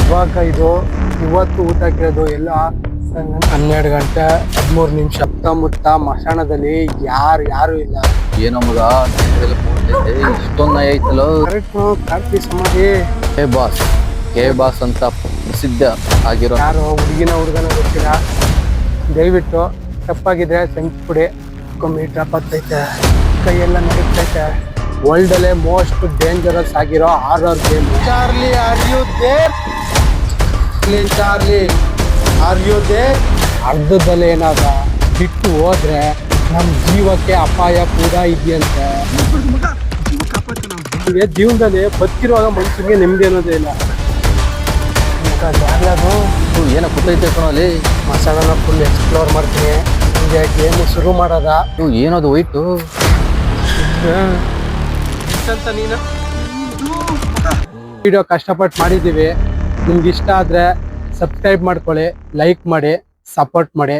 ಇವಾಗ ಇದು ಇವತ್ತು ಊಟ ಕೇಳೋದು ಎಲ್ಲ 12 ಗಂಟೆ 13 ನಿಮಿಷ. ಸುತ್ತಮುತ್ತ ಮಶಾಣದಲ್ಲಿ ಯಾರು ಇಲ್ಲ. ಏನೋ ಮಗ ಇಷ್ಟೊಂದು ನಾಯಿ ಐತಲ್ಲ. ಕರೆಕ್ಟ್ ಕಾರ್ತಿ ಸಮಾಧಿ ಕೆ ಬಾಸ್ ಅಂತ ಪ್ರಸಿದ್ಧ ಆಗಿರೋ ಯಾರು ಹುಡುಗನ ಗೊತ್ತಿಲ್ಲ. ದಯವಿಟ್ಟು ತಪ್ಪಾಗಿದ್ರೆ ಸಂಪಿಡಿ ಮೀಟರ್ ಬರ್ತೈತೆ, ಕೈಯೆಲ್ಲ ನಡೀತೈತೆ. ವರ್ಲ್ಡ್ ಅಲ್ಲೇ ಮೋಸ್ಟ್ ಡೇಂಜರಸ್ ಆಗಿರೋ horror game. Charlie are you there? Charlie are you there? ಅರ್ಧದಲ್ಲಿ ಏನಾದ ಬಿಟ್ಟು ಹೋದ್ರೆ ನಮ್ಮ ಜೀವಕ್ಕೆ ಅಪಾಯ ಕೂಡ ಇದೆಯಂತೆ. ಜೀವನದಲ್ಲಿ ಬದುಕಿರುವಾಗ ಮನುಷ್ಯನಿಗೆ ನೆಮ್ಮದಿ ಅನ್ನೋದೇ ಇಲ್ಲ. ಏನೋ ಕೂತೈತೆ ಕಣಲ್ಲಿ. ಮಸಾಲನ ಫುಲ್ ಎಕ್ಸ್ಪ್ಲೋರ್ ಮಾಡ್ತೀನಿ. ನಿಮಗೆ ಗೇಮ್ ಶುರು ಮಾಡೋದ. ಏನದು ವೈಟು ಅಂತ ನೀನು ವಿಡಿಯೋ ಕಷ್ಟಪಟ್ಟು ಮಾಡಿದ್ದೀವಿ. ನಿಮ್ಗೆ ಇಷ್ಟ ಆದರೆ ಸಬ್ಸ್ಕ್ರೈಬ್ ಮಾಡ್ಕೊಳ್ಳಿ, ಲೈಕ್ ಮಾಡಿ, ಸಪೋರ್ಟ್ ಮಾಡಿ.